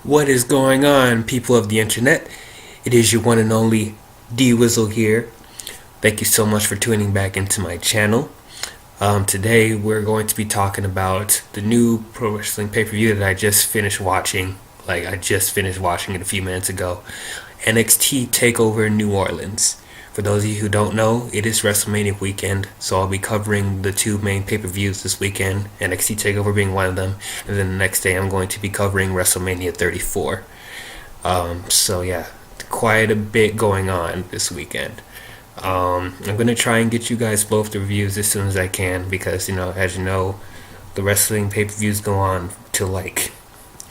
What is going on, people of the internet? It is your one and only D-WIZZLE here. Thank you so much for tuning back into my channel. Today we're going to be talking about the new pro wrestling pay-per-view that I just finished watching. I just finished watching it a few minutes ago. NXT Takeover New Orleans. For those of you who don't know, it is Wrestlemania weekend, so I'll be covering the two main pay-per-views this weekend, NXT TakeOver being one of them, and then the next day I'm going to be covering Wrestlemania 34. So yeah, quite a bit going on this weekend. I'm going to try and get you guys both the reviews as soon as I can, because, as you know, the wrestling pay-per-views go on till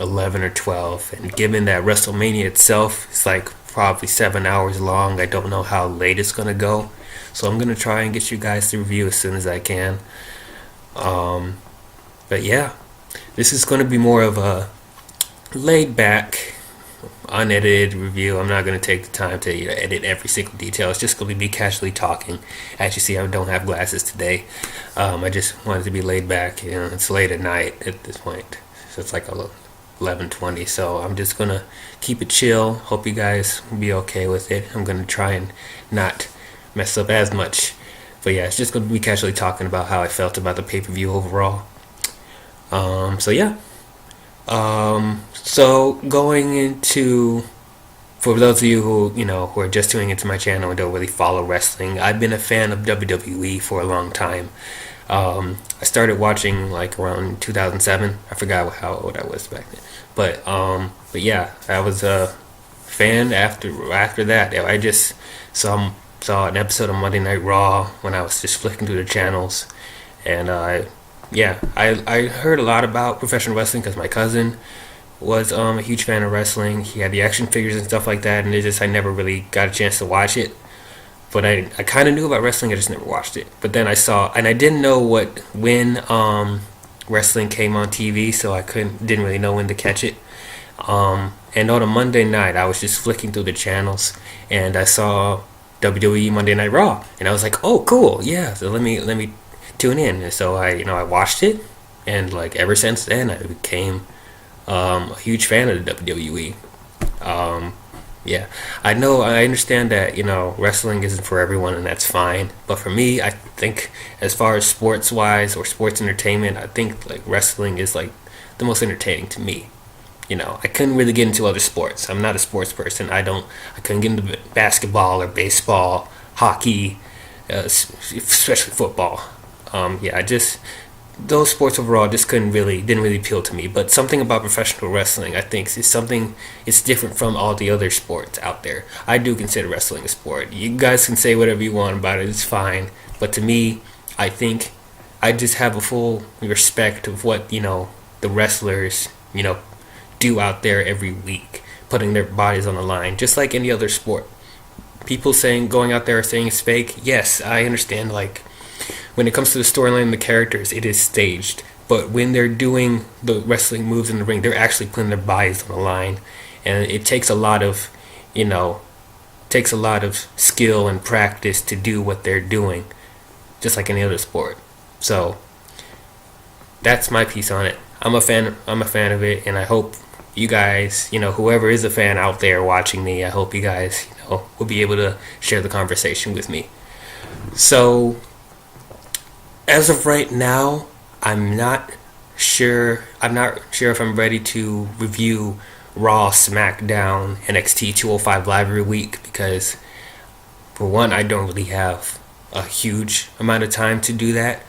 11 or 12, and given that WrestleMania itself is probably 7 hours long, I don't know how late it's gonna go, so I'm gonna try and get you guys the review as soon as I can. But yeah, this is gonna be more of a laid back, unedited review. I'm not gonna take the time to edit every single detail. It's just gonna be me casually talking. As you see, I don't have glasses today. I just wanted to be laid back. It's late at night at this point, so it's 11:20, so I'm just gonna keep it chill. Hope you guys will be okay with it. I'm gonna try and not mess up as much, but yeah, it's just gonna be casually talking about how I felt about the pay-per-view overall. So going into, for those of you who are just tuning into my channel and don't really follow wrestling, I've been a fan of WWE for a long time. I started watching around 2007. I forgot how old I was back then. But yeah, I was a fan after that. I just saw an episode of Monday Night Raw when I was just flicking through the channels, and I heard a lot about professional wrestling because my cousin was a huge fan of wrestling. He had the action figures and stuff like that, and I never really got a chance to watch it. But I kind of knew about wrestling, I just never watched it. But then I saw, and I didn't know when wrestling came on TV, so I didn't really know when to catch it. And on a Monday night, I was just flicking through the channels, and I saw WWE Monday Night Raw, and I was like, "Oh, cool, yeah." So let me tune in. And so I watched it, and ever since then, I became a huge fan of the WWE. Yeah, I understand that, wrestling isn't for everyone, and that's fine. But for me, I think as far as sports-wise or sports entertainment, I think wrestling is the most entertaining to me. I couldn't really get into other sports. I'm not a sports person. I couldn't get into basketball or baseball, hockey, especially football. Those sports overall just didn't really appeal to me. But something about professional wrestling, I think, it's different from all the other sports out there. I do consider wrestling a sport. You guys can say whatever you want about it, it's fine. But to me, I think I just have a full respect of what, the wrestlers, do out there every week, putting their bodies on the line, just like any other sport. People going out there saying it's fake, yes, I understand, when it comes to the storyline and the characters, it is staged. But when they're doing the wrestling moves in the ring, they're actually putting their bodies on the line. And it takes a lot of, skill and practice to do what they're doing, just like any other sport. So that's my piece on it. I'm a fan of it, and I hope you guys, whoever is a fan out there watching me, I hope you guys, will be able to share the conversation with me. So as of right now, I'm not sure if I'm ready to review Raw, SmackDown, NXT 205 Live every week, because for one, I don't really have a huge amount of time to do that.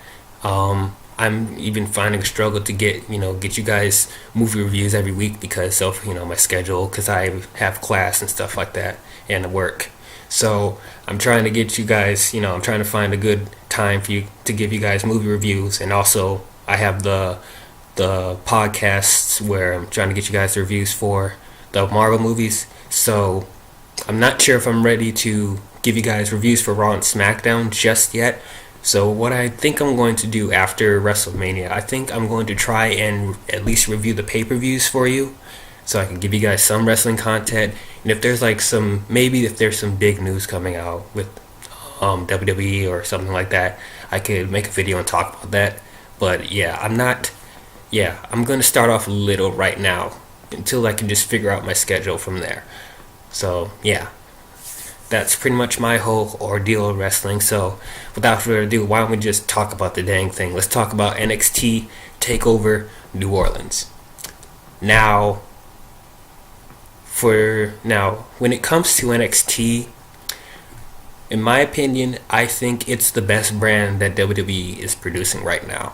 I'm even finding a struggle to get you guys movie reviews every week because of my schedule, because I have class and stuff like that and work. So I'm trying to get you guys, I'm trying to find a good time for you to give you guys movie reviews, and also I have the podcasts where I'm trying to get you guys the reviews for the Marvel movies. So I'm not sure if I'm ready to give you guys reviews for Raw and SmackDown just yet. So what I think I'm going to do after WrestleMania, I think I'm going to try and at least review the pay-per-views for you, so I can give you guys some wrestling content. And if there's if there's some big news coming out with WWE or something like that, I could make a video and talk about that. But yeah, I'm going to start off little right now until I can just figure out my schedule from there. So yeah, that's pretty much my whole ordeal of wrestling. So without further ado, why don't we just talk about the dang thing? Let's talk about NXT Takeover New Orleans. Now, when it comes to NXT, in my opinion, I think it's the best brand that WWE is producing right now.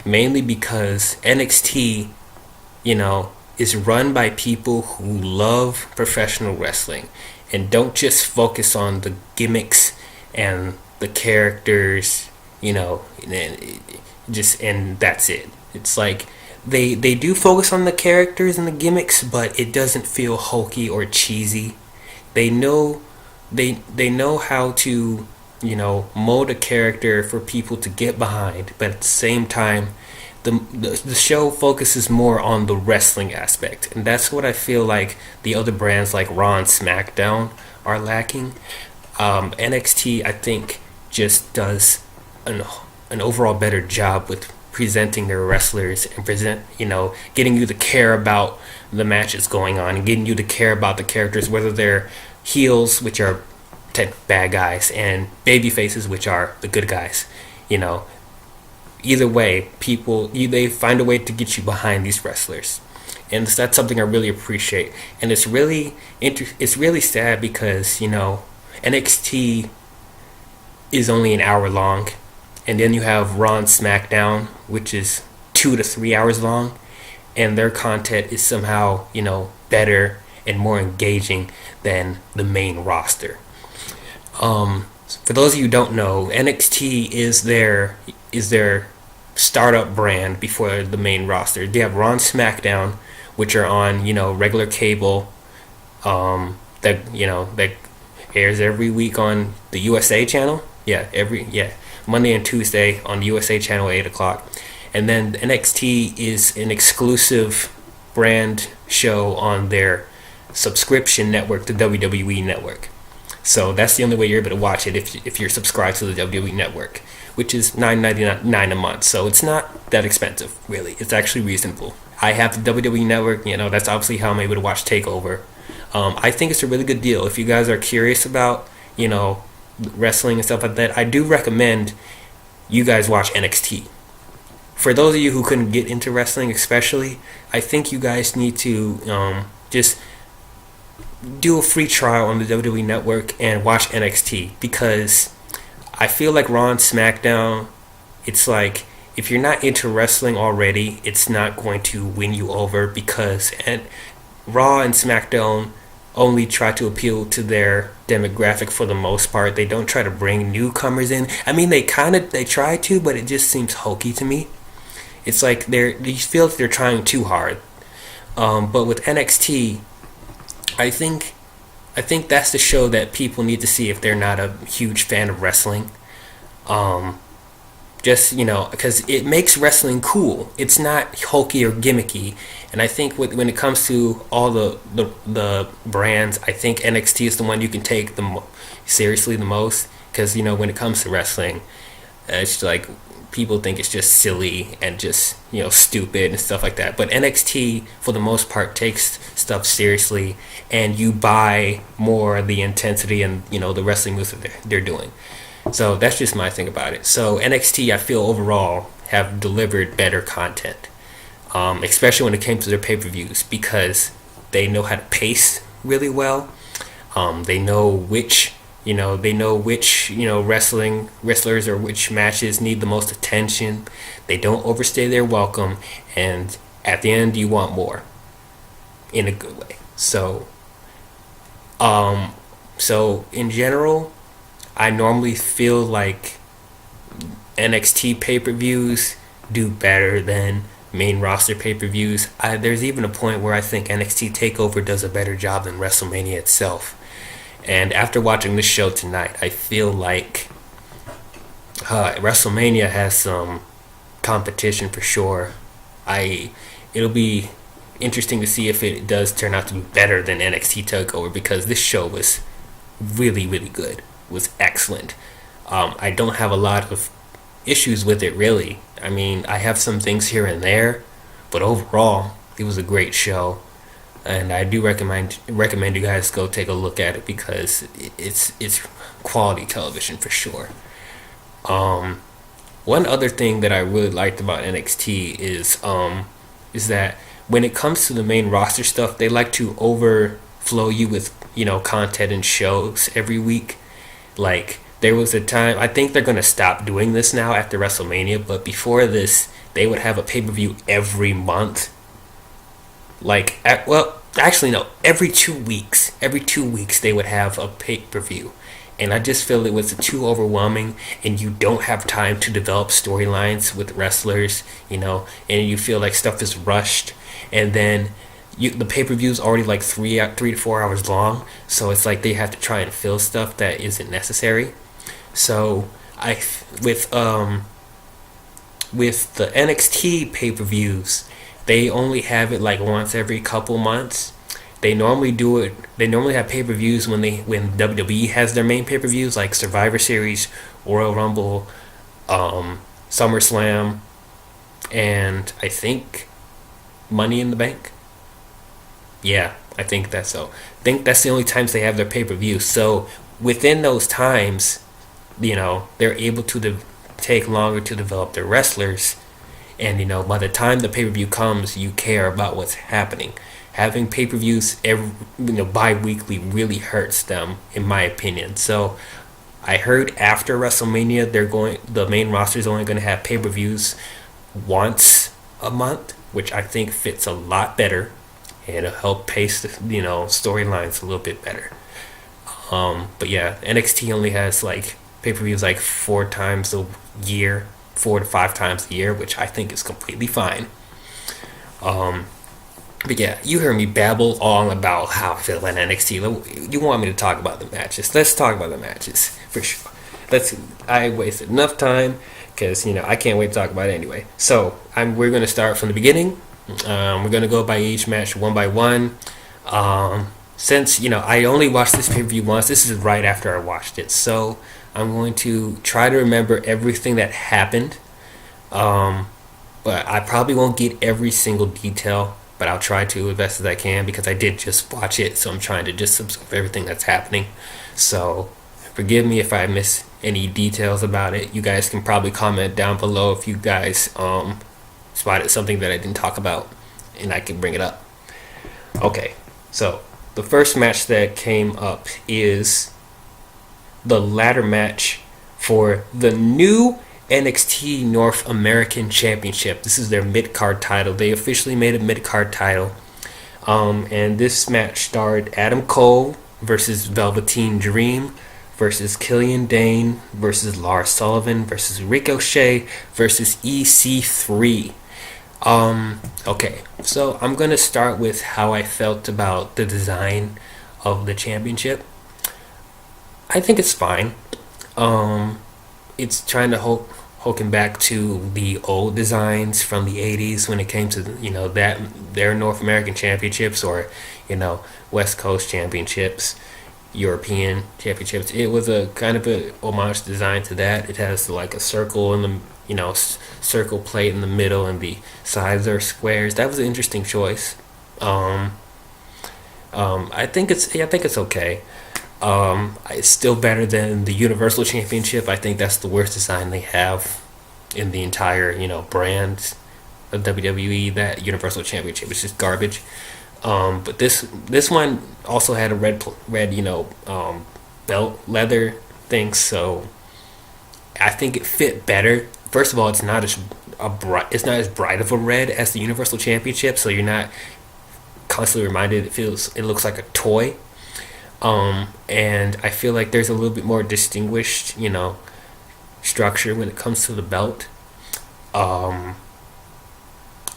Mainly because NXT, is run by people who love professional wrestling and don't just focus on the gimmicks and the characters, and that's it. It's like they do focus on the characters and the gimmicks, but it doesn't feel hokey or cheesy. They know how to, mold a character for people to get behind, but at the same time, the show focuses more on the wrestling aspect, and that's what I feel like the other brands like Raw and SmackDown are lacking. NXT, I think, just does an overall better job with presenting their wrestlers and getting you to care about the matches going on and getting you to care about the characters, whether they're heels, which are bad guys, and baby faces, which are the good guys. Either way, they find a way to get you behind these wrestlers, and that's something I really appreciate. And it's really sad because NXT is only an hour long, and then you have Raw and SmackDown, which is 2 to 3 hours long, and their content is somehow better and more engaging than the main roster. For those of you who don't know, NXT is their startup brand before the main roster. They have Raw and SmackDown, which are on regular cable, that airs every week on the USA channel. Monday and Tuesday on the USA channel at 8 o'clock, and then NXT is an exclusive brand show on their subscription network, the WWE Network. So that's the only way you're able to watch it if you're subscribed to the WWE Network, which is $9.99 a month. So it's not that expensive, really. It's actually reasonable. I have the WWE Network. That's obviously how I'm able to watch Takeover. I think it's a really good deal. If you guys are curious about, wrestling and stuff like that, I do recommend you guys watch NXT. For those of you who couldn't get into wrestling especially, I think you guys need to just do a free trial on the WWE Network and watch NXT, because I feel like Raw and SmackDown, it's like if you're not into wrestling already, it's not going to win you over, because Raw and SmackDown only try to appeal to their demographic for the most part. They don't try to bring newcomers in. I mean, they try to, but it just seems hokey to me. It's like you feel like they're trying too hard. But with NXT, I think that's the show that people need to see if they're not a huge fan of wrestling. Because it makes wrestling cool. It's not hokey or gimmicky. And I think when it comes to all the brands, I think NXT is the one you can take seriously the most. Because when it comes to wrestling, it's like people think it's just silly and just stupid and stuff like that. But NXT, for the most part, takes stuff seriously, and you buy more of the intensity and the wrestling moves that they're doing. So that's just my thing about it. So NXT, I feel overall have delivered better content, especially when it came to their pay-per-views, because they know how to pace really well. They know which wrestlers or which matches need the most attention. They don't overstay their welcome, and at the end you want more in a good way. So in general, I normally feel like NXT pay-per-views do better than main roster pay-per-views. There's even a point where I think NXT TakeOver does a better job than Wrestlemania itself. And after watching this show tonight, I feel like Wrestlemania has some competition for sure. It'll be interesting to see if it does turn out to be better than NXT TakeOver, because this show was really, really good. It was excellent. I don't have a lot of issues with it, really. I mean, I have some things here and there, but overall, It was a great show, and I do recommend you guys go take a look at it because it's quality television for sure. Um, One other thing that I really liked about NXT is that when it comes to the main roster stuff, they like to overflow you with content and shows every week. Like there was a time, I think they're gonna stop doing this now after WrestleMania, but before this, they would have a pay per view every month. Well, actually no, every 2 weeks. Every 2 weeks they would have a pay per view, and I just feel it was too overwhelming, and you don't have time to develop storylines with wrestlers, and you feel like stuff is rushed, and then the pay per view is already like 3 to 4 hours long, so it's like they have to try and fill stuff that isn't necessary. So I with the NXT pay per views, they only have it like once every couple months. They normally do it. They normally have pay per views when WWE has their main pay per views like Survivor Series, Royal Rumble, SummerSlam, and I think Money in the Bank. Yeah, I think that's so. I think that's the only times they have their pay per view. So within those times, they're able to take longer to develop their wrestlers, and by the time the pay per view comes, you care about what's happening. Having pay per views bi-weekly really hurts them, in my opinion. So I heard after WrestleMania, the main roster is only going to have pay per views once a month, which I think fits a lot better, and it'll help pace the storylines a little bit better. But yeah, NXT only has like pay per views like 4 to 5 times a year, which I think is completely fine. But yeah, you heard me babble all about how I feel about NXT. You want me to talk about the matches? Let's talk about the matches for sure. I wasted enough time because I can't wait to talk about it anyway. So we're gonna start from the beginning. We're gonna go by each match one by one. Since I only watched this pay per view once, this is right after I watched it, so I'm going to try to remember everything that happened. But I probably won't get every single detail, but I'll try to as best as I can because I did just watch it, so I'm trying to just observe everything that's happening. So forgive me if I miss any details about it. You guys can probably comment down below if you guys spotted something that I didn't talk about, and I can bring it up. Okay, so the first match that came up is the ladder match for the new NXT North American Championship. This is their mid-card title. They officially made a mid-card title. And this match starred Adam Cole versus Velveteen Dream versus Killian Dane versus Lars Sullivan versus Ricochet versus EC3. Okay, so I'm going to start with how I felt about the design of the championship. I think it's fine. It's trying to harken back to the old designs from the 80s when it came to that their North American championships, or West Coast championships, European championships. It was a kind of a homage design to that. It has like a circle in the circle plate in the middle, and the sides are squares. That was an interesting choice. I think it's okay. It's still better than the Universal Championship. I think that's the worst design they have in the entire brand of WWE. That Universal Championship is just garbage. But this one also had a red belt leather thing, so I think it fit better. First of all, it's not as bright of a red as the Universal Championship, so you're not constantly reminded. It looks like a toy. And I feel like there's a little bit more distinguished, structure when it comes to the belt.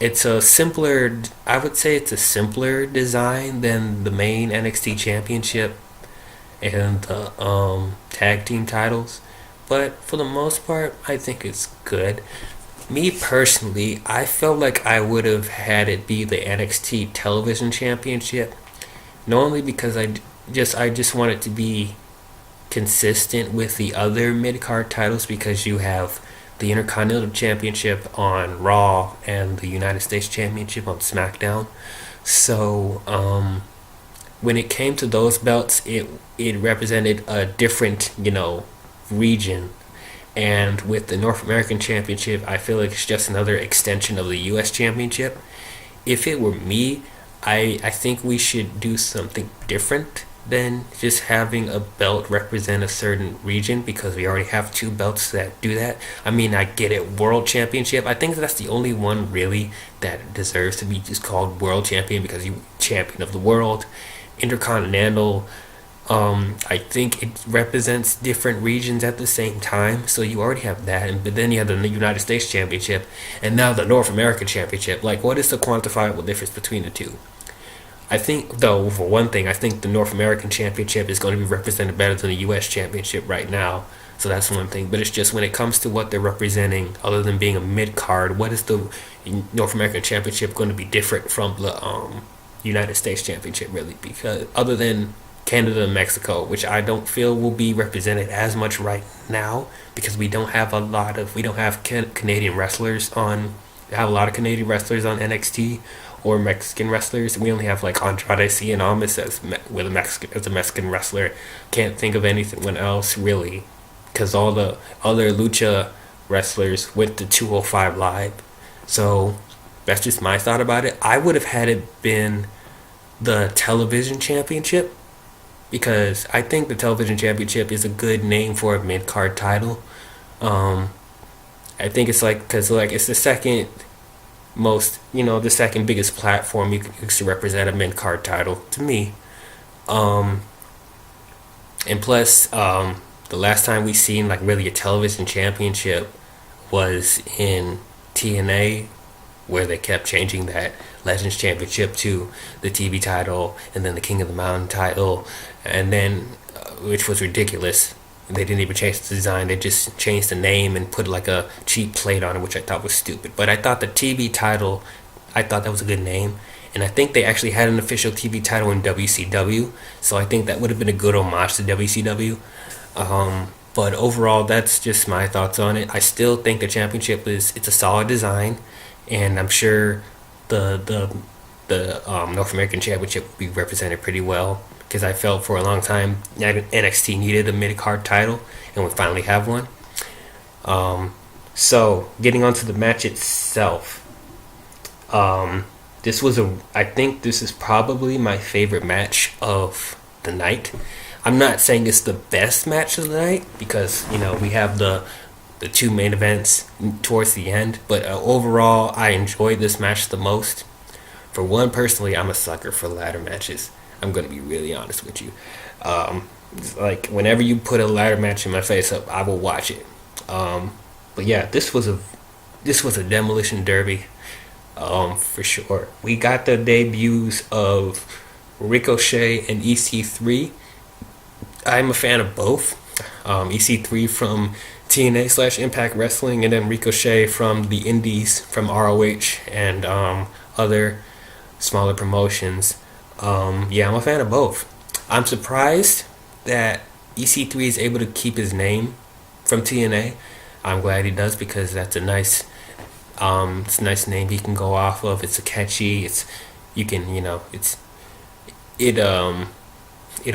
It's a simpler, I would say it's a simpler design than the main NXT Championship and the tag team titles. But for the most part, I think it's good. Me personally, I felt like I would have had it be the NXT Television Championship. Not only because I just want it to be consistent with the other mid-card titles, because you have the Intercontinental Championship on Raw and the United States Championship on SmackDown. So when it came to those belts, it represented a different, region. And with the North American Championship, I feel like it's just another extension of the U.S. Championship. If it were me, I think we should do something different than just having a belt represent a certain region, because we already have two belts that do that. I mean, I get it, World Championship. I think that's the only one really that deserves to be just called World Champion, because you champion of the world. Intercontinental, I think it represents different regions at the same time, so you already have that. But then you have the United States Championship, and now the North American Championship. Like, what is the quantifiable difference between the two? I think, though, for one thing, I think the North American Championship is going to be represented better than the U.S. Championship right now. So that's one thing. But it's just when it comes to what they're representing, other than being a mid-card, what is the North American Championship going to be different from the United States Championship, really? Because other than Canada and Mexico, which I don't feel will be represented as much right now, because we don't have Canadian wrestlers on. We have a lot of Canadian wrestlers on NXT, or Mexican wrestlers. We only have like Andrade Cien Almas as a Mexican wrestler. Can't think of anyone else really, because all the other lucha wrestlers went to 205 Live. So that's just my thought about it. I would have had it been the television championship, because I think the television championship is a good name for a mid-card title. I think it's like, because like it's the second most, the second biggest platform you can use to represent a mid-card title to me. And plus, the last time we seen like really a television championship was in TNA, where they kept changing that Legends Championship to the TV title, and then the King of the Mountain title, and then which was ridiculous. They didn't even change the design. They just changed the name and put like a cheap plate on it, which I thought was stupid. But I thought the TV title, I thought that was a good name. And I think they actually had an official TV title in WCW. So I think that would have been a good homage to WCW. But overall, that's just my thoughts on it. I still think the championship it's a solid design. And I'm sure the North American Championship will be represented pretty well, because I felt for a long time NXT needed a mid-card title, and we finally have one. So getting onto the match itself, I think this is probably my favorite match of the night. I'm not saying it's the best match of the night, because we have the two main events towards the end, but overall I enjoyed this match the most. For one, personally, I'm a sucker for ladder matches. I'm going to be really honest with you. Like, whenever you put a ladder match in my face up, I will watch it. But yeah, this was a demolition derby, for sure. We got the debuts of Ricochet and EC3. I'm a fan of both. EC3 from TNA/Impact Wrestling, and then Ricochet from the Indies, from ROH and other smaller promotions. Yeah, I'm a fan of both. I'm surprised that EC3 is able to keep his name from TNA. I'm glad he does, because that's a nice name he can go off of. It's a catchy. It'll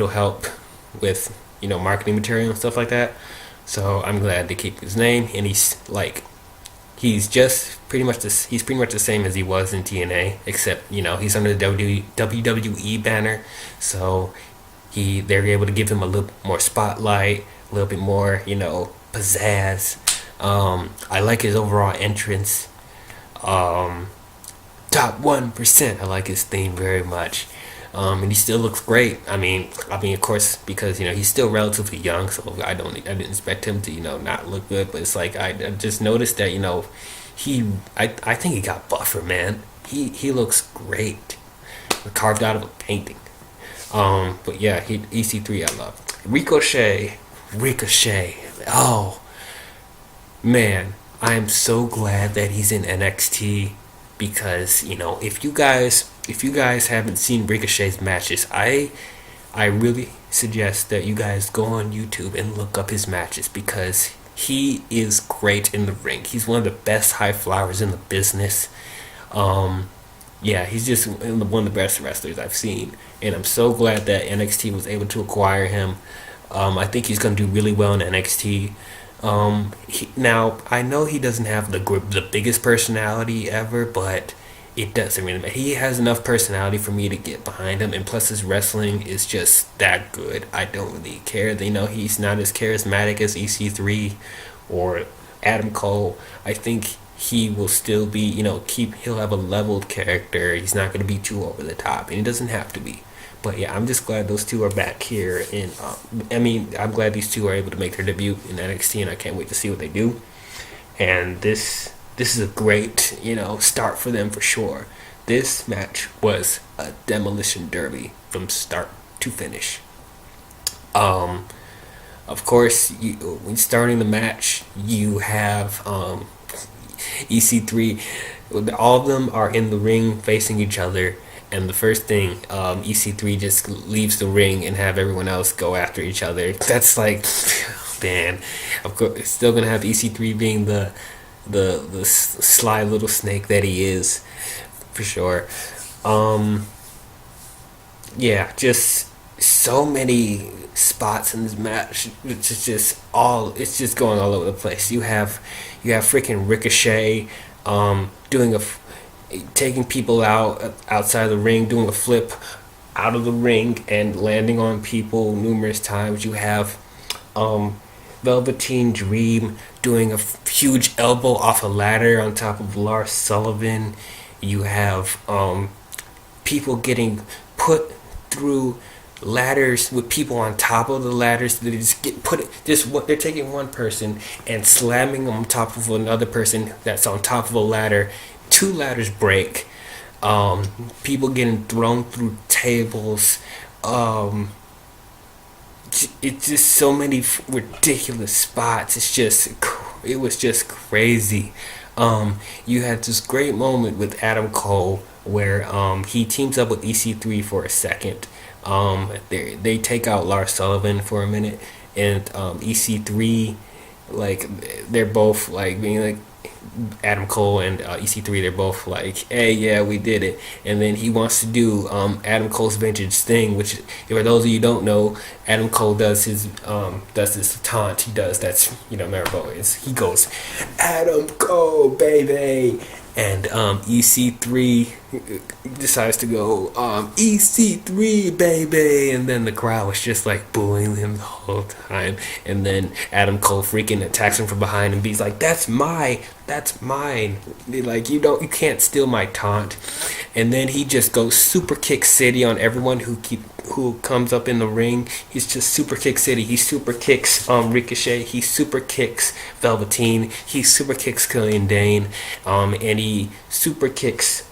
help with marketing material and stuff like that. So I'm glad to keep his name, and he's pretty much the same as he was in TNA, except he's under the WWE banner, so they're able to give him a little more spotlight, a little bit more pizzazz. I like his overall entrance. Top 1%. I like his theme very much. And he still looks great. I mean, of course, because he's still relatively young, so I didn't expect him to not look good. But it's like I just noticed that I think he got buffer, man. He looks great, carved out of a painting. But yeah, EC3 I love. Ricochet. Oh man, I am so glad that he's in NXT, because if you guys haven't seen Ricochet's matches, I really suggest that you guys go on YouTube and look up his matches, because He is great in the ring. He's one of the best high flyers in the business. Um, yeah, he's just one of the best wrestlers I've seen, and I'm so glad that NXT was able to acquire him. I think he's going to do really well in NXT. Now I know he doesn't have the biggest personality ever, but it doesn't really matter. He has enough personality for me to get behind him, and plus his wrestling is just that good. I don't really care. They know he's not as charismatic as EC3 or Adam Cole. I think he will still be, he'll have a leveled character. He's not going to be too over the top, and he doesn't have to be. But yeah, I'm just glad those two are back here, and I'm glad these two are able to make their debut in NXT, and I can't wait to see what they do. And this is a great, start for them for sure. This match was a demolition derby from start to finish. Of course, when starting the match, you have EC3. All of them are in the ring facing each other, and the first thing, EC3 just leaves the ring and have everyone else go after each other. That's like, man, of course, it's still gonna have EC3 being the sly little snake that he is, for sure. Um, yeah, just so many spots in this match. It's just going all over the place. You have freaking Ricochet, doing taking people outside the ring, doing a flip out of the ring and landing on people numerous times. You have um, Velveteen Dream doing a huge elbow off a ladder on top of Lars Sullivan. You have people getting put through ladders with people on top of the ladders. They just get put. Just what they're taking one person and slamming them on top of another person that's on top of a ladder. Two ladders break. People getting thrown through tables. Um, it's just so many ridiculous spots. It was just crazy. You had this great moment with Adam Cole where he teams up with EC3 for a second. They take out Lars Sullivan for a minute, and EC3, like, they're both like being like, Adam Cole and EC3, they're both like, hey, yeah, we did it. And then he wants to do Adam Cole's vintage thing, which, for those of you who don't know, Adam Cole does this taunt. He does that's, memorable. He goes, Adam Cole, baby. And EC3 decides to go, EC3, baby. And then the crowd was just like booing him the whole time. And then Adam Cole freaking attacks him from behind and he's like, that's mine. Like, you can't steal my taunt. And then he just goes super kick city on everyone who comes up in the ring. He's just super kick city. He super kicks Ricochet. He super kicks Velveteen. He super kicks Killian Dane. And he super kicks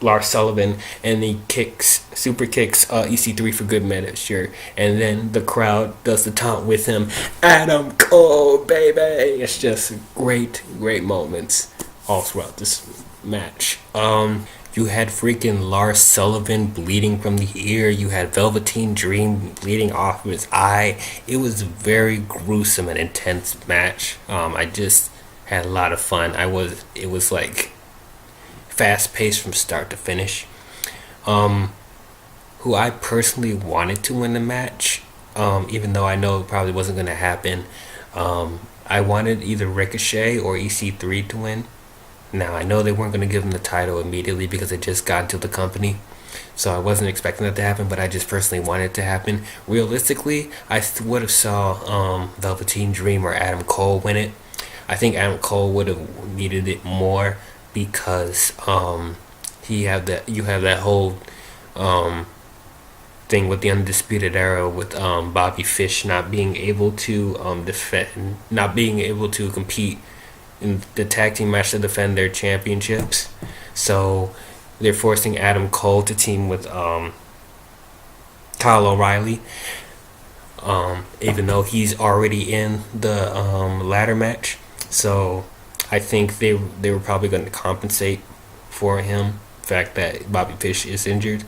Lars Sullivan, and he super kicks EC3 for good measure, and then the crowd does the taunt with him, Adam Cole, baby. It's just great moments all throughout this match. You had freaking Lars Sullivan bleeding from the ear. You had Velveteen Dream bleeding off of his eye. It was a very gruesome and intense match. I just had a lot of fun. It was like fast paced from start to finish. Who I personally wanted to win the match, even though I know it probably wasn't going to happen. I wanted either Ricochet or EC3 to win. Now, I know they weren't going to give him the title immediately because it just got into the company. So I wasn't expecting that to happen, but I just personally wanted it to happen. Realistically, I would have saw Velveteen Dream or Adam Cole win it. I think Adam Cole would have needed it more because you have that whole thing with the Undisputed Era with Bobby Fish not being able to defend, not being able to compete in the tag team match to defend their championships. So they're forcing Adam Cole to team with Kyle O'Reilly, even though he's already in the ladder match. So I think they were probably going to compensate for him, the fact that Bobby Fish is injured.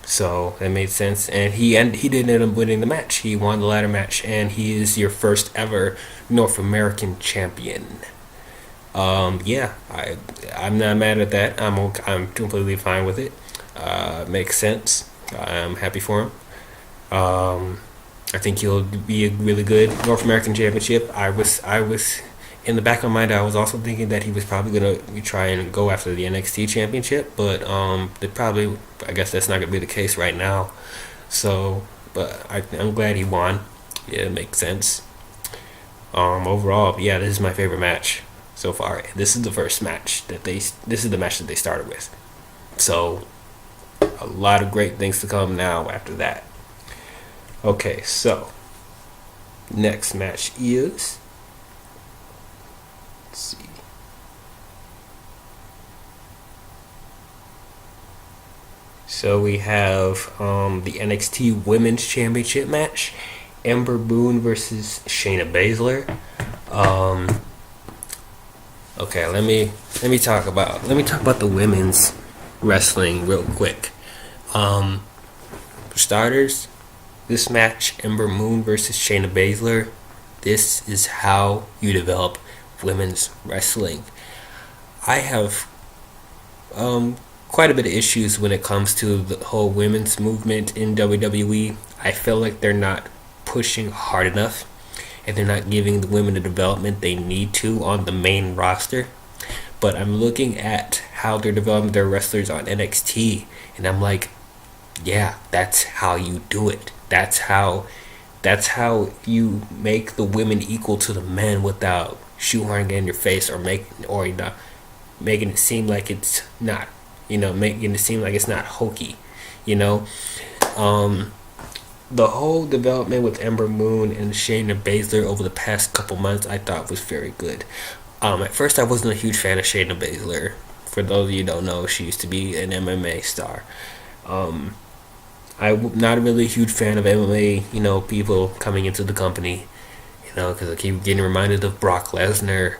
So that made sense, and he did end up winning the match. He won the ladder match, and he is your first ever North American champion. Yeah, I'm not mad at that. I'm completely fine with it. Makes sense. I'm happy for him. I think he'll be a really good North American championship. I was in the back of my mind. I was also thinking that he was probably gonna try and go after the NXT championship, but they probably. I guess that's not gonna be the case right now. So, but I'm glad he won. Yeah, it makes sense. Overall, yeah, this is my favorite match so far. This is the first match that they. This is the match that they started with. So, a lot of great things to come now after that. Okay, so next match is. Let's see. So we have the NXT Women's Championship match, Ember Moon versus Shayna Baszler. Um, okay, let me talk about the women's wrestling real quick. Um, for starters, this match, Ember Moon versus Shayna Baszler, this is how you develop women's wrestling. I have quite a bit of issues when it comes to the whole women's movement in WWE. I feel like they're not pushing hard enough, and they're not giving the women the development they need to on the main roster. But I'm looking at how they're developing their wrestlers on NXT, and I'm like, yeah, that's how you do it. That's how you make the women equal to the men without shoehorning it in your face or making it seem like it's not, making it seem like it's not hokey, you know. Um, the whole development with Ember Moon and Shayna Baszler over the past couple months, I thought was very good. At first, I wasn't a huge fan of Shayna Baszler. For those of you who don't know, she used to be an MMA star. Um, I'm not really a huge fan of MMA, people coming into the company, because I keep getting reminded of Brock Lesnar.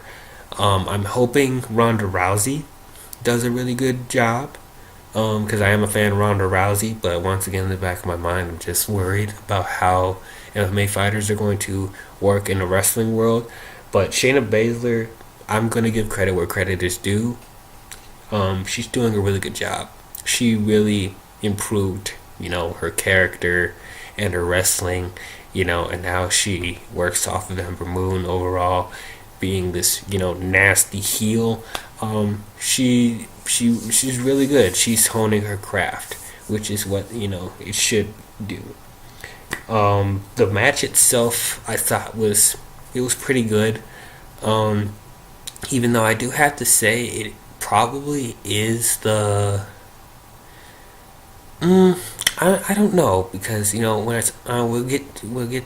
I'm hoping Ronda Rousey does a really good job, because I am a fan of Ronda Rousey, but once again, in the back of my mind, I'm just worried about how MMA fighters are going to work in the wrestling world. But Shayna Baszler, I'm going to give credit where credit is due. She's doing a really good job. She really improved, her character and her wrestling, and how she works off of Ember Moon overall, being this, nasty heel. She's really good. She's honing her craft, which is what, it should do. The match itself, I thought it was pretty good. Um, Even though I do have to say it probably is the I don't know, because when we'll get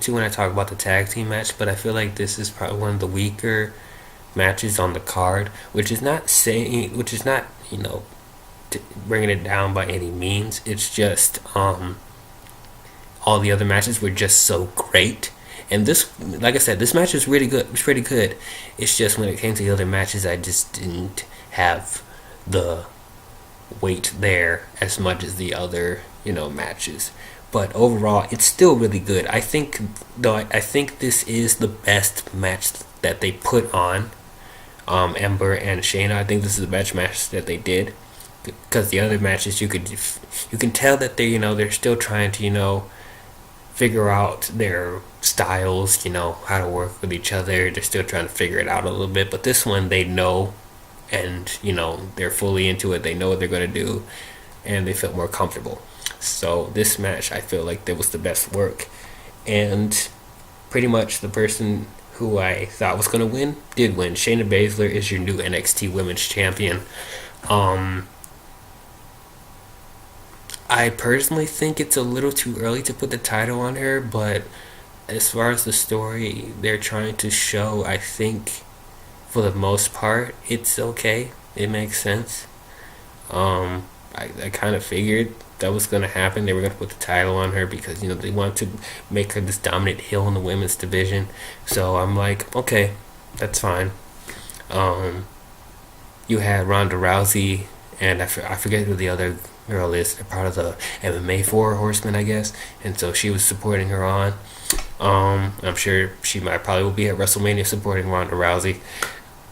to when I talk about the tag team match, but I feel like this is probably one of the weaker matches on the card, which is not bringing it down by any means. It's just all the other matches were just so great. And this, like I said, this match is really good. It's pretty good. It's just when it came to the other matches, I just didn't have the weight there as much as the other, matches. But overall, it's still really good. I think, though, I think this is the best match that they put on Ember and Shayna. I think this is the best match that they did, because the other matches you can tell that they're still trying to figure out their styles, how to work with each other. They're still trying to figure it out a little bit. But this one, they know, and, they're fully into it. They know what they're going to do, and they feel more comfortable. So this match, I feel like there was the best work. And pretty much the person who I thought was going to win did win. Shayna Baszler is your new NXT Women's Champion. I personally think it's a little too early to put the title on her, but as far as the story they're trying to show, I think for the most part it's okay. It makes sense. I kind of figured that was going to happen. They were going to put the title on her because they want to make her this dominant heel in the women's division. So I'm like, okay, that's fine. You had Ronda Rousey and I forget who the other girl is. They're part of the MMA Four Horsemen, I guess, and so she was supporting her on. I'm sure she might probably will be at WrestleMania supporting Ronda Rousey.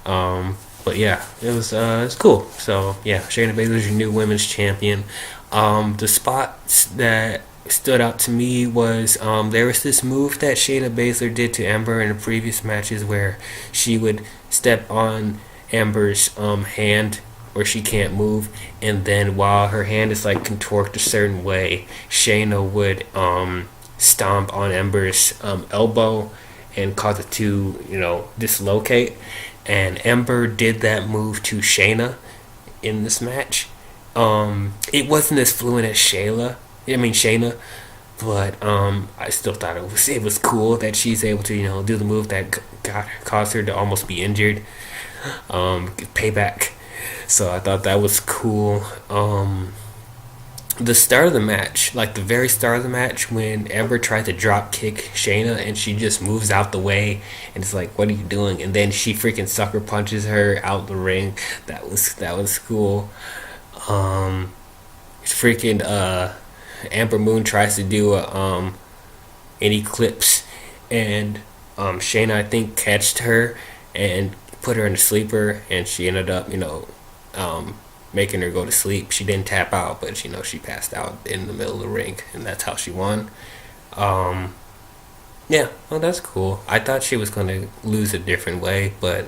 But yeah, it's cool. So yeah, Shayna Baszler's your new women's champion. The spots that stood out to me was there was this move that Shayna Baszler did to Ember in the previous matches where she would step on Amber's hand where she can't move, and then while her hand is like contorted a certain way, Shayna would stomp on Ember's elbow and cause it to dislocate. And Ember did that move to Shayna in this match. It wasn't as fluent as Shayna, but I still thought it was cool that she's able to do the move that caused her to almost be injured. Payback. So I thought that was cool. The start of the match, like the very start of the match, when Ember tried to drop kick Shayna and she just moves out the way and it's like, what are you doing? And then she freaking sucker punches her out the ring. That was cool. Freaking Amber Moon tries to do an eclipse, and Shayna, I think, catched her and put her in a sleeper, and she ended up making her go to sleep. She didn't tap out, but she passed out in the middle of the ring, and that's how she won. Yeah, well, that's cool. I thought she was going to lose a different way, but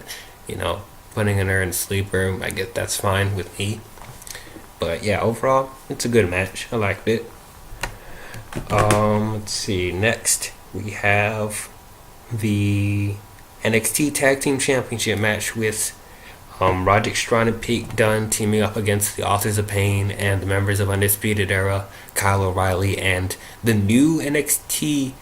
putting her in a sleeper, I guess that's fine with me. But yeah, overall, it's a good match. I liked it. Let's see. Next, we have the NXT Tag Team Championship match with Roderick Strong and Pete Dunne teaming up against the Authors of Pain and the members of Undisputed Era, Kyle O'Reilly, and the new NXT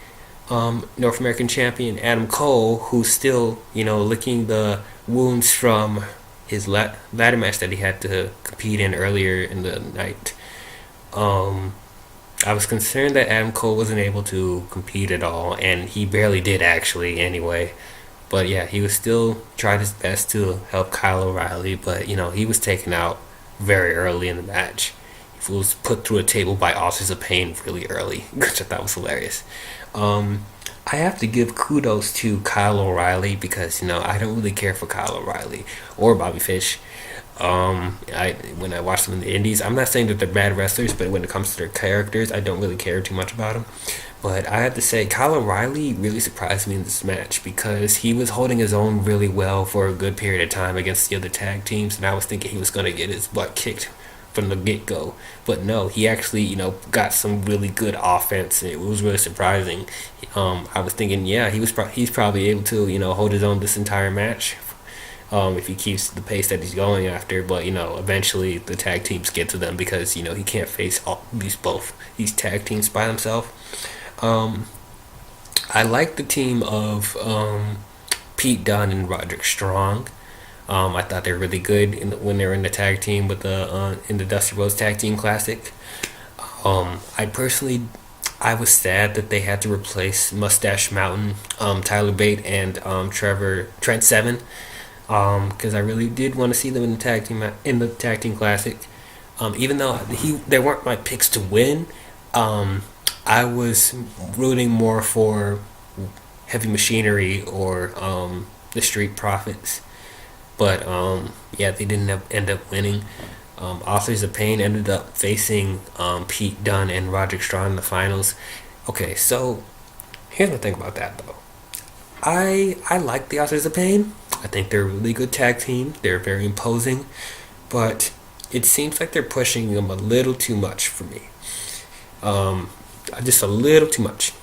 North American Champion Adam Cole, who's still licking the wounds from his ladder match that he had to compete in earlier in the night. I was concerned that Adam Cole wasn't able to compete at all, and he barely did actually anyway. But yeah, he was still tried his best to help Kyle O'Reilly, but he was taken out very early in the match. He was put through a table by Authors of Pain really early, which I thought was hilarious. I have to give kudos to Kyle O'Reilly because I don't really care for Kyle O'Reilly or Bobby Fish. When I watch them in the indies, I'm not saying that they're bad wrestlers, but when it comes to their characters, I don't really care too much about them. But I have to say, Kyle O'Reilly really surprised me in this match because he was holding his own really well for a good period of time against the other tag teams, and I was thinking he was going to get his butt kicked from the get-go. But no, he actually, got some really good offense, and it was really surprising. I was thinking, yeah, he's probably able to, hold his own this entire match if he keeps the pace that he's going after. But, eventually the tag teams get to them because, he can't face these tag teams by himself. I like the team of Pete Dunne and Roderick Strong. I thought they were really good when they were in the tag team with in the Dusty Rhodes Tag Team Classic. I was sad that they had to replace Mustache Mountain, Tyler Bate, and Trent Seven, because I really did want to see them in the tag team classic. Even though they weren't my picks to win, I was rooting more for Heavy Machinery or the Street Profits. But yeah, they didn't end up winning. Authors of Pain ended up facing Pete Dunne and Roderick Strong in the finals. Okay, so here's the thing about that though. I like the Authors of Pain. I think they're a really good tag team. They're very imposing, but it seems like they're pushing them a little too much for me. Just a little too much.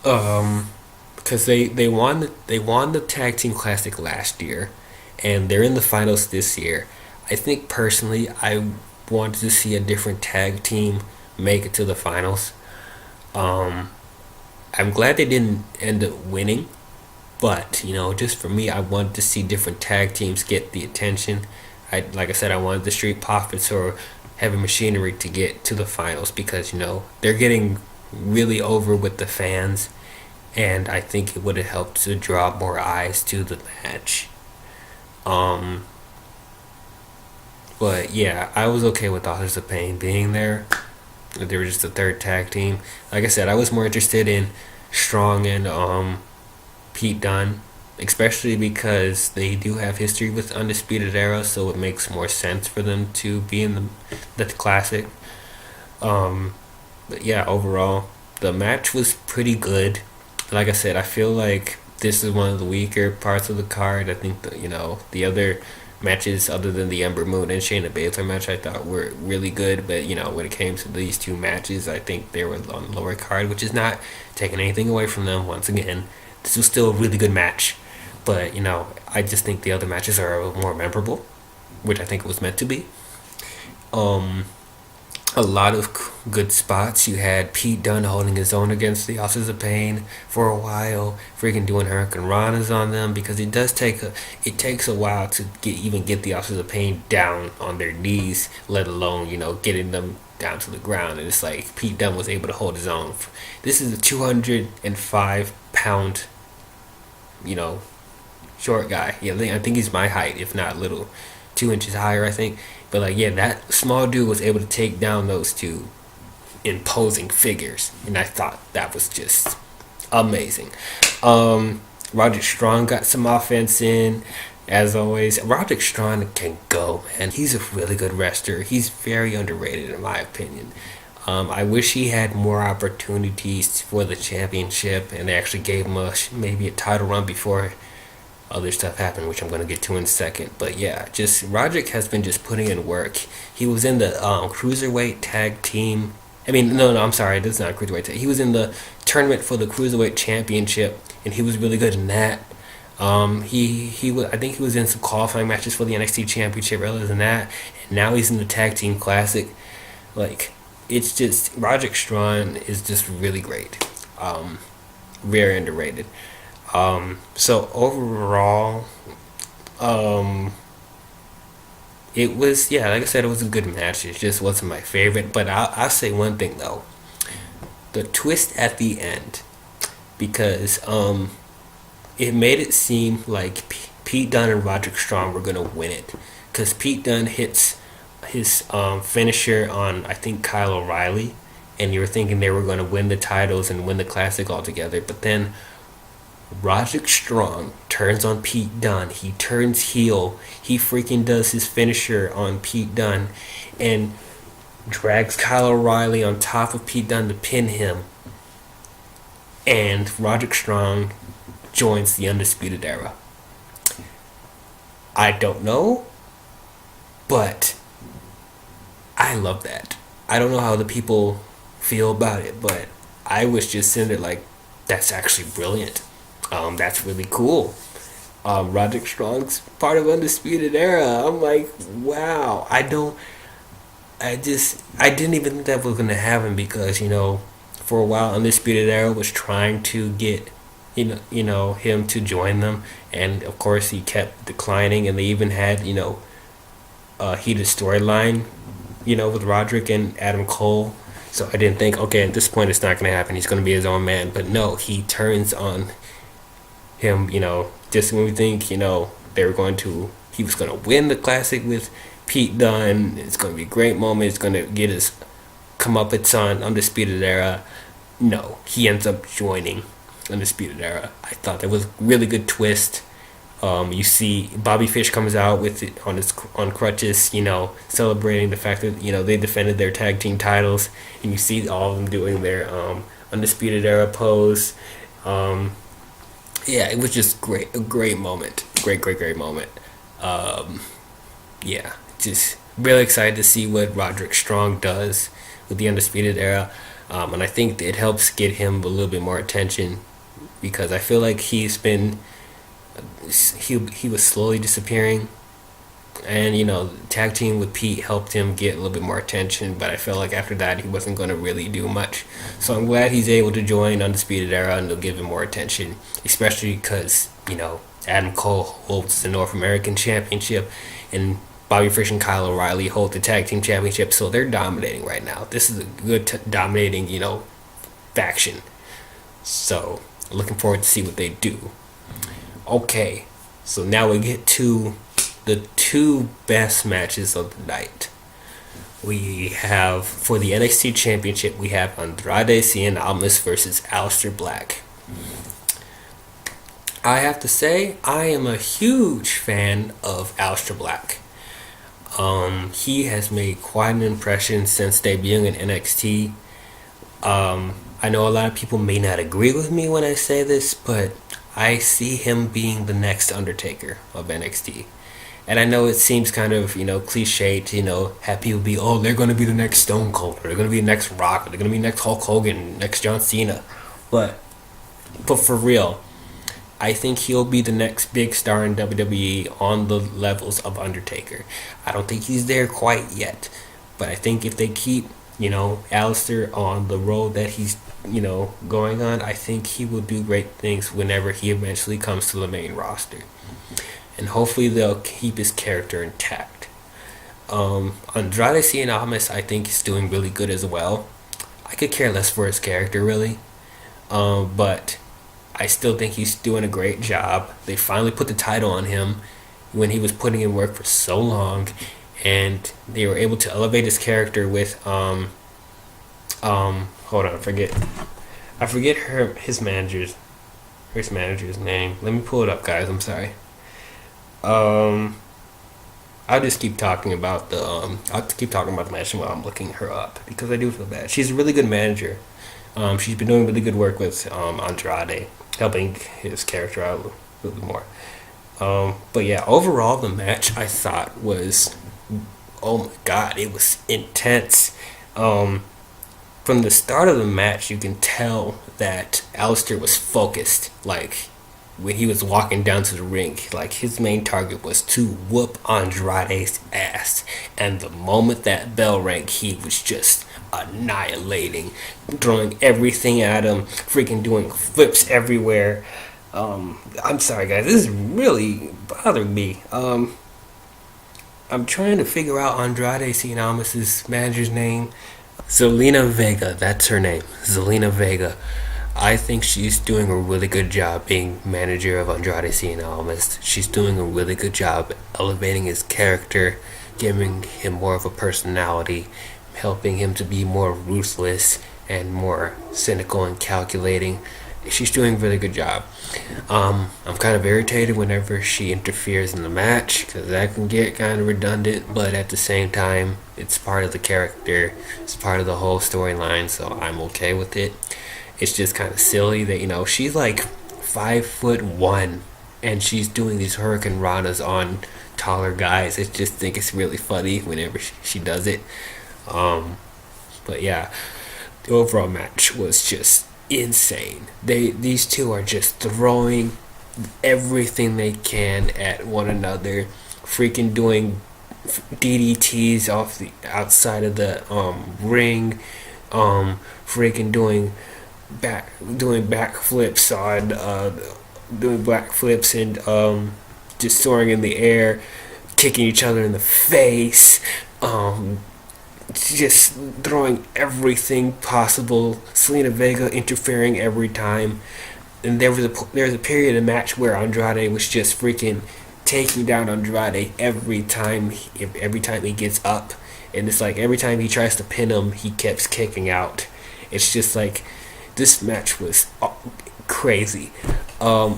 Because they won the tag team classic last year, and they're in the finals this year. I think personally, I wanted to see a different tag team make it to the finals. I'm glad they didn't end up winning, but just for me, I wanted to see different tag teams get the attention. Like I said, I wanted the Street Profits or Heavy Machinery to get to the finals because they're getting really over with the fans, and I think it would have helped to draw more eyes to the match. But yeah, I was okay with Authors of Pain being there. They were just the third tag team. Like I said, I was more interested in Strong and Pete Dunne, especially because they do have history with Undisputed Era, so it makes more sense for them to be in the classic. But yeah, overall, the match was pretty good. Like I said, I feel like this is one of the weaker parts of the card. I think the other matches other than the Ember Moon and Shayna Baszler match I thought were really good, but when it came to these two matches, I think they were on the lower card, which is not taking anything away from them. Once again, this was still a really good match, but I just think the other matches are more memorable, which I think it was meant to be. Um, a lot of good spots. You had Pete Dunne holding his own against the Authors of Pain for a while, freaking doing Hurricane Ranas on them, because it takes a while to get the Authors of Pain down on their knees, let alone getting them down to the ground. And it's like Pete Dunne was able to hold his own. This is a 205 pound you know short guy. Yeah, I think he's my height, if not a little 2 inches higher, I think. But like, yeah, that small dude was able to take down those two imposing figures, and I thought that was just amazing. Roderick Strong got some offense in, as always. Roderick Strong can go, man. He's a really good wrestler. He's very underrated, in my opinion. I wish he had more opportunities for the championship, and they actually gave him maybe a title run before other stuff happened, which I'm going to get to in a second. But yeah, just Roderick has been just putting in work. He was in the cruiserweight tag team. I mean, no, I'm sorry, this is not cruiserweight tag. He was in the tournament for the cruiserweight championship, and he was really good in that. He was, I think he was in some qualifying matches for the NXT championship earlier than that, and now he's in the tag team classic. Like, it's just Roderick Strong is just really great. Very underrated. So overall, um, it was, yeah, like I said, it was a good match. It just wasn't my favorite. But I'll say one thing though, the twist at the end, because it made it seem like Pete Dunne and Roderick Strong were gonna win it, because Pete Dunne hits his finisher on, I think, Kyle O'Reilly, and you were thinking they were gonna win the titles and win the classic altogether. But then Roderick Strong turns on Pete Dunne. He turns heel. He freaking does his finisher on Pete Dunne and drags Kyle O'Reilly on top of Pete Dunne to pin him. And Roderick Strong joins the Undisputed Era. I don't know, but I love that. I don't know how the people feel about it, but I was just sitting there like, that's actually brilliant. That's really cool. Roderick Strong's part of Undisputed Era. I'm like, wow. I didn't even think that was gonna happen, because for a while Undisputed Era was trying to get him to join them, and of course he kept declining, and they even had a heated storyline with Roderick and Adam Cole. So I didn't think, okay, at this point it's not gonna happen. He's gonna be his own man. But no, he turns on him, just when we think, he was going to win the classic with Pete Dunne. It's going to be a great moment. It's going to get his comeuppance on Undisputed Era. No, he ends up joining Undisputed Era. I thought that was a really good twist. You see Bobby Fish comes out with it on crutches, celebrating the fact that, they defended their tag team titles, and you see all of them doing their Undisputed Era pose. Yeah, it was just great. A great moment. Great moment. Yeah, just really excited to see what Roderick Strong does with the Undisputed Era. And I think it helps get him a little bit more attention, because I feel like he was slowly disappearing. And, tag team with Pete helped him get a little bit more attention, but I felt like after that he wasn't going to really do much. So I'm glad he's able to join Undisputed Era, and they'll give him more attention, especially because, Adam Cole holds the North American Championship, and Bobby Fish and Kyle O'Reilly hold the Tag Team Championship, so they're dominating right now. This is a good dominating, faction. So, looking forward to see what they do. Okay, so now we get to the two best matches of the night. We have, for the NXT Championship, we have Andrade Cien Almas versus Aleister Black. I have to say, I am a huge fan of Aleister Black. He has made quite an impression since debuting in NXT. I know a lot of people may not agree with me when I say this, but I see him being the next Undertaker of NXT. And I know it seems kind of, cliche to, have people be, oh, they're going to be the next Stone Cold, or they're going to be the next Rock, or they're going to be next Hulk Hogan, next John Cena. But for real, I think he'll be the next big star in WWE on the levels of Undertaker. I don't think he's there quite yet, but I think if they keep, Aleister on the road that he's, going on, I think he will do great things whenever he eventually comes to the main roster. And hopefully they'll keep his character intact. Andrade Cien Almas, I think, is doing really good as well. I could care less for his character, really. But I still think he's doing a great job. They finally put the title on him when he was putting in work for so long, and they were able to elevate his character with hold on, I forget his manager's name. Let me pull it up, guys. I'm sorry. I'll just keep talking about the match while I'm looking her up, because I do feel bad. She's a really good manager. She's been doing really good work with Andrade, helping his character out a little bit more. But yeah, overall the match I thought was, oh my god, it was intense. From the start of the match, you can tell that Aleister was focused. Like, when he was walking down to the ring, like, his main target was to whoop Andrade's ass. And the moment that bell rang, he was just annihilating, throwing everything at him, freaking doing flips everywhere. I'm sorry, guys, this is really bothering me. I'm trying to figure out Andrade Cien Almas' manager's name. Zelina Vega, that's her name. Zelina Vega. I think she's doing a really good job being manager of Andrade Cien Almas. She's doing a really good job elevating his character, giving him more of a personality, helping him to be more ruthless and more cynical and calculating. She's doing a really good job. I'm kind of irritated whenever she interferes in the match, because that can get kind of redundant, but at the same time, it's part of the character, it's part of the whole storyline, so I'm okay with it. It's just kind of silly that, she's like 5'1", and she's doing these Hurricane Ranas on taller guys. I just think it's really funny whenever she does it. But yeah, the overall match was just insane. These two are just throwing everything they can at one another, freaking doing DDTs off the outside of the ring, freaking doing backflips and just soaring in the air, kicking each other in the face, just throwing everything possible. Zelina Vega interfering every time, and there was a period of the match where Andrade was just freaking taking down Andrade every time he gets up, and it's like every time he tries to pin him, he keeps kicking out. It's just like, this match was crazy. I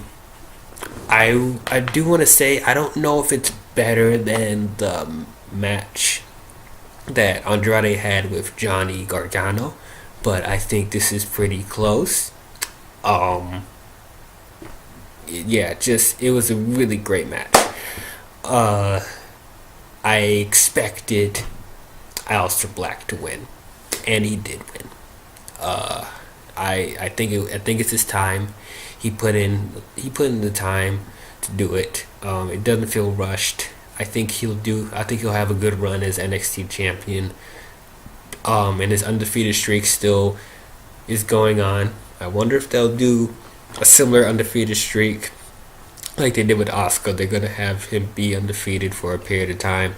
do want to say, I don't know if it's better than the match that Andrade had with Johnny Gargano, but I think this is pretty close. It was a really great match. I expected Aleister Black to win, and he did win. I think it's his time. He put in the time to do it. It doesn't feel rushed. I think he'll have a good run as NXT champion. And his undefeated streak still is going on. I wonder if they'll do a similar undefeated streak like they did with Asuka. They're gonna have him be undefeated for a period of time.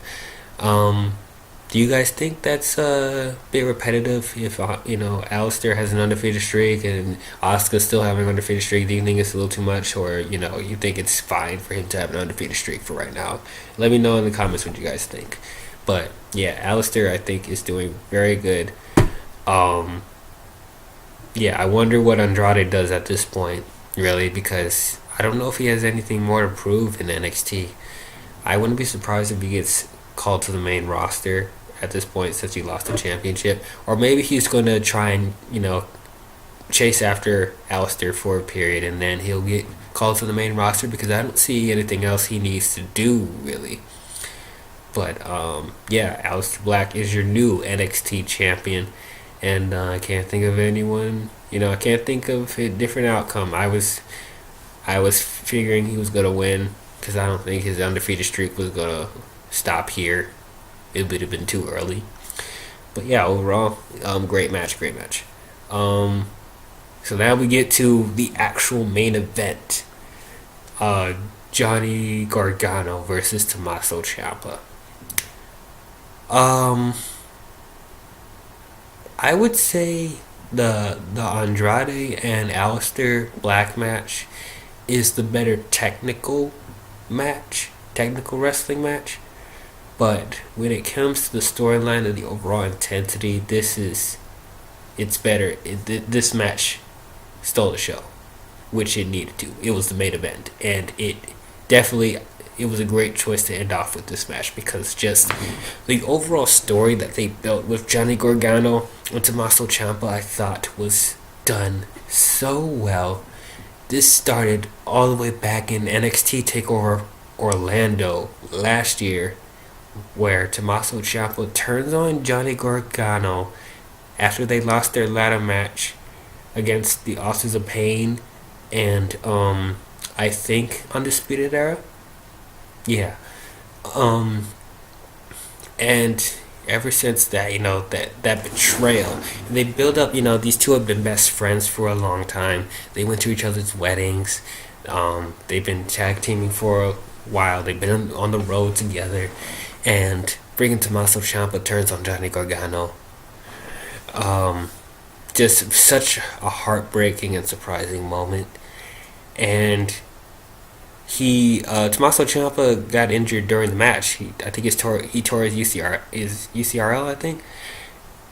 Do you guys think that's a bit repetitive? If Alistair has an undefeated streak and Asuka's still having an undefeated streak, do you think it's a little too much, or you think it's fine for him to have an undefeated streak for right now? Let me know in the comments what you guys think. But yeah, Alistair I think is doing very good. Yeah, I wonder what Andrade does at this point, really, because I don't know if he has anything more to prove in NXT. I wouldn't be surprised if he gets called to the main roster at this point since he lost the championship. Or maybe he's going to try and, chase after Alistair for a period and then he'll get called to the main roster because I don't see anything else he needs to do, really. But, yeah, Alistair Black is your new NXT champion. And I can't think of anyone, I can't think of a different outcome. I was figuring he was going to win because I don't think his undefeated streak was going to stop here. It would have been too early. But yeah, overall, great match. So now we get to the actual main event. Johnny Gargano versus Tommaso Ciampa. I would say the Andrade and Alistair Black match is the better technical wrestling match. But when it comes to the storyline and the overall intensity, it's better. This match stole the show, which it needed to. It was the main event, and it was a great choice to end off with this match because just the overall story that they built with Johnny Gargano and Tommaso Ciampa, I thought was done so well. This started all the way back in NXT Takeover Orlando last year, where Tommaso Ciampa turns on Johnny Gargano after they lost their ladder match against the Authors of Pain and I think Undisputed Era. Yeah. And ever since that, that betrayal, they build up, these two have been best friends for a long time. They went to each other's weddings. They've been tag teaming for a while. They've been on the road together. And bringing Tommaso Ciampa turns on Johnny Gargano. Just such a heartbreaking and surprising moment. And Tommaso Ciampa got injured during the match. He tore his UCRL, I think,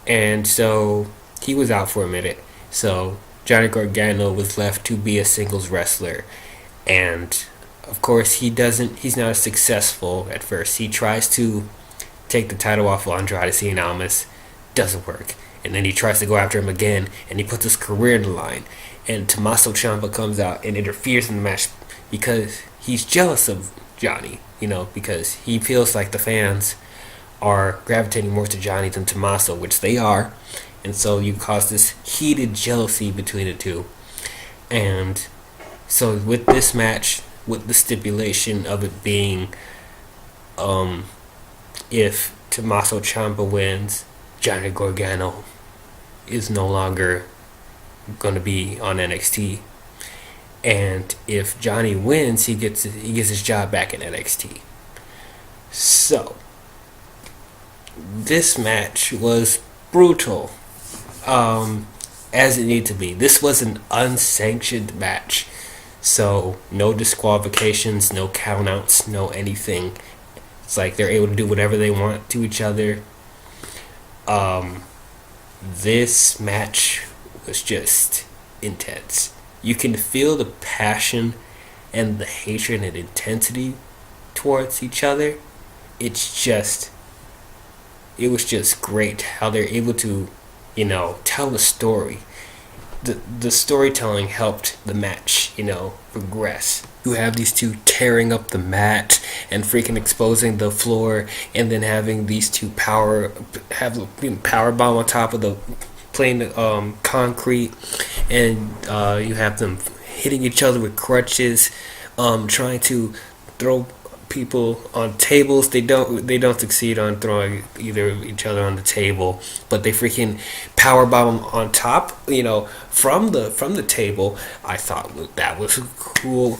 and so he was out for a minute. So Johnny Gargano was left to be a singles wrestler, and of course he's not as successful at first. He tries to take the title off of Andrade Cien Almas, doesn't work, and then he tries to go after him again, and he puts his career in the line. And Tommaso Ciampa comes out and interferes in the match because he's jealous of Johnny, because he feels like the fans are gravitating more to Johnny than Tommaso, which they are. And so you cause this heated jealousy between the two. And so with this match, with the stipulation of it being, if Tommaso Ciampa wins, Johnny Gargano is no longer going to be on NXT. And if Johnny wins, he gets his job back in NXT. So this match was brutal, as it needed to be. This was an unsanctioned match, so no disqualifications, no countouts, no anything. It's like they're able to do whatever they want to each other. This match was just intense. You can feel the passion and the hatred and intensity towards each other. It was just great how they're able to, tell the story. The storytelling helped the match, progress. You have these two tearing up the mat and freaking exposing the floor, and then having these two power bomb on top of the plain concrete, and you have them hitting each other with crutches, trying to throw people on tables. They don't succeed on throwing either of each other on the table, but they freaking power bomb on top, from the table. I thought that was cool.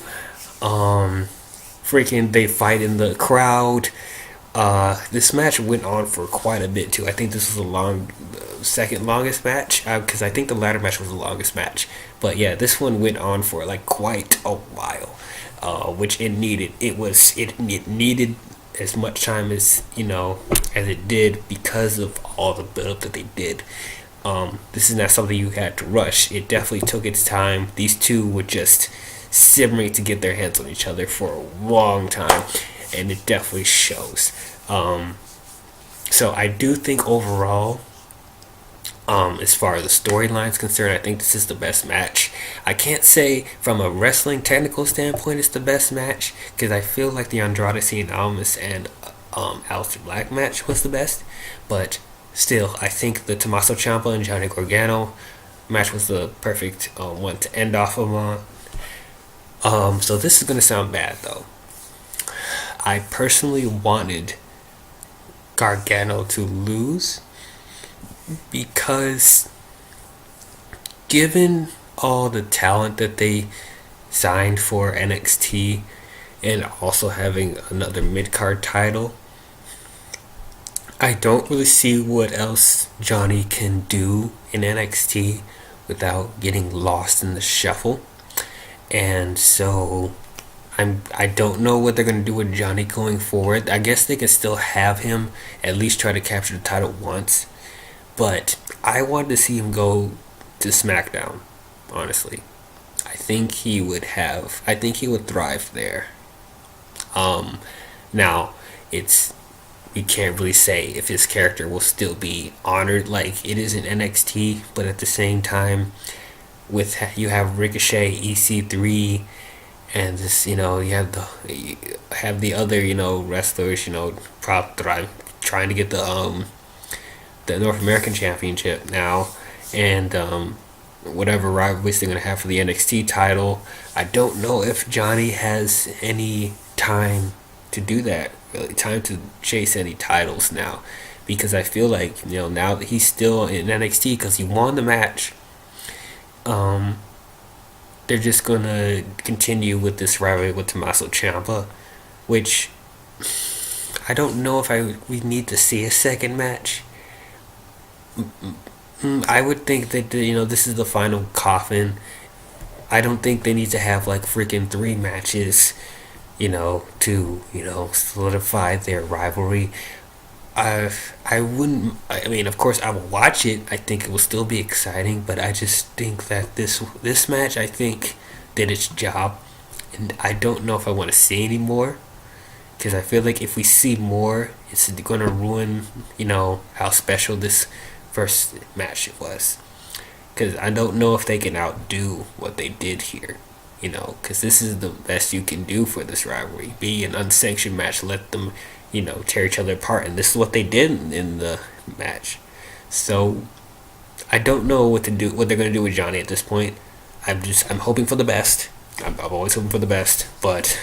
Freaking they fight in the crowd. This match went on for quite a bit too. I think this was the second longest match, because I think the ladder match was the longest match. But yeah, this one went on for like quite a while, which it needed. It needed as much time as as it did because of all the build that they did. This is not something you had to rush. It definitely took its time. These two were just simmering to get their hands on each other for a long time, and it definitely shows. So I do think overall, as far as the storyline is concerned, I think this is the best match. I can't say from a wrestling technical standpoint it's the best match, because I feel like the Andrade Cien Almas and Aleister Black match was the best, but still, I think the Tommaso Ciampa and Johnny Gargano match was the perfect one to end off of on. So this is going to sound bad though. I personally wanted Gargano to lose because, given all the talent that they signed for NXT and also having another mid-card title, I don't really see what else Johnny can do in NXT without getting lost in the shuffle. And so I don't know what they're going to do with Johnny going forward. I guess they can still have him at least try to capture the title once. But I wanted to see him go to SmackDown, honestly. I think he would thrive there. Now, we can't really say if his character will still be honored like it is in NXT, but at the same time, you have Ricochet, EC3, and this, you have the other, wrestlers, probably trying to get the North American Championship now, and whatever rivalries they're gonna have for the NXT title. I don't know if Johnny has any time to do that, really, time to chase any titles now, because I feel like now that he's still in NXT because he won the match, they're just gonna continue with this rivalry with Tommaso Ciampa, which I don't know if we need to see a second match. I would think that this is the final coffin. I don't think they need to have like freaking 3 matches, to solidify their rivalry. I wouldn't. I mean, of course, I will watch it. I think it will still be exciting, but I just think that this match, I think, did its job, and I don't know if I want to see any more, because I feel like if we see more, it's going to ruin, how special this first match was. Because I don't know if they can outdo what they did here, because this is the best you can do for this rivalry. Be an unsanctioned match, let them tear each other apart, and this is what they did in the match. So I don't know what they're going to do with Johnny at this point. I'm hoping for the best. I'm always hoping for the best, but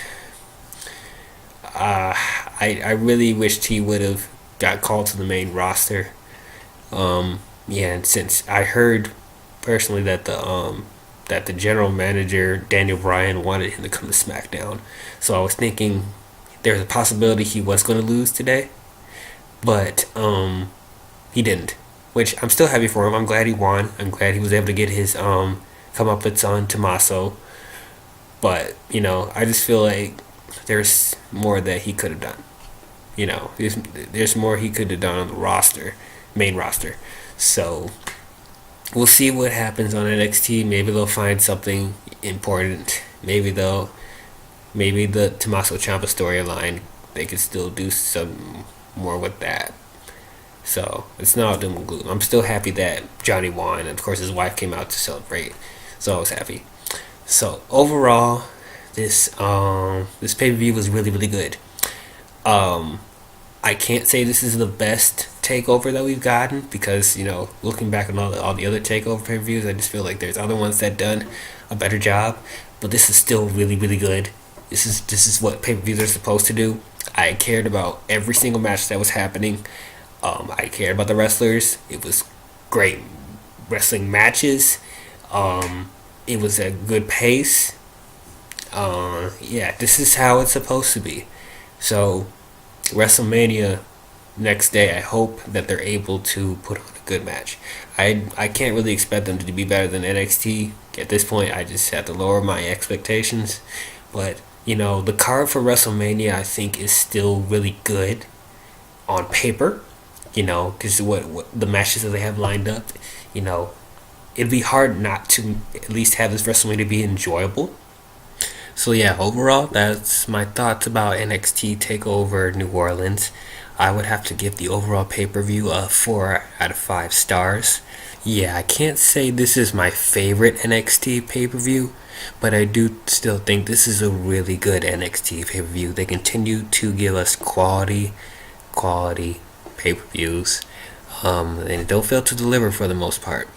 I really wished he would have got called to the main roster. And since I heard personally that the general manager Daniel Bryan wanted him to come to SmackDown, so I was thinking there's a possibility he was going to lose today, but he didn't, which I'm still happy for him. I'm glad he won. I'm glad he was able to get his comeuppance on Tommaso, but I just feel like there's more that he could have done. There's more he could have done on the main roster. So we'll see what happens on NXT. Maybe they'll find something important. Maybe the Tommaso Ciampa storyline, they could still do some more with that. So it's not doom and gloom. I'm still happy that Johnny won, and of course his wife came out to celebrate. So I was happy. So overall, this pay-per-view was really, really good. I can't say this is the best takeover that we've gotten, because looking back on all the other takeover pay-per-views, I just feel like there's other ones that done a better job. But this is still really, really good. This is what pay-per-views are supposed to do. I cared about every single match that was happening. I cared about the wrestlers. It was great wrestling matches. It was a good pace. This is how it's supposed to be. So WrestleMania next day, I hope that they're able to put on a good match. I can't really expect them to be better than NXT at this point. I just have to lower my expectations. But the card for WrestleMania I think is still really good on paper. Because what the matches that they have lined up, it'd be hard not to at least have this WrestleMania be enjoyable. So yeah, overall, that's my thoughts about NXT Takeover New Orleans. I would have to give the overall pay-per-view a 4 out of 5 stars. Yeah, I can't say this is my favorite NXT pay-per-view, but I do still think this is a really good NXT pay-per-view. They continue to give us quality pay-per-views, and don't fail to deliver for the most part.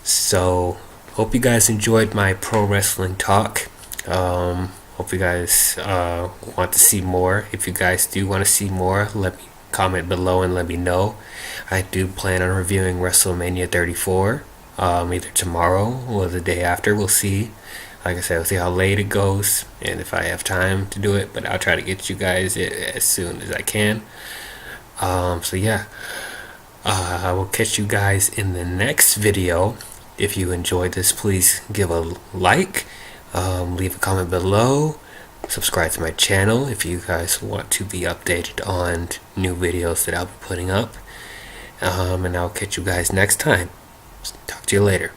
So, hope you guys enjoyed my pro wrestling talk. Hope you guys want to see more. If you guys do want to see more, let me comment below and let me know. I do plan on reviewing WrestleMania 34 either tomorrow or the day after. We'll see. Like I said, we'll see how late it goes and if I have time to do it, but I'll try to get you guys it as soon as I can. So yeah, I will catch you guys in the next video. If you enjoyed this, please give a like, leave a comment below, subscribe to my channel if you guys want to be updated on new videos that I'll be putting up, and I'll catch you guys next time. Talk to you later.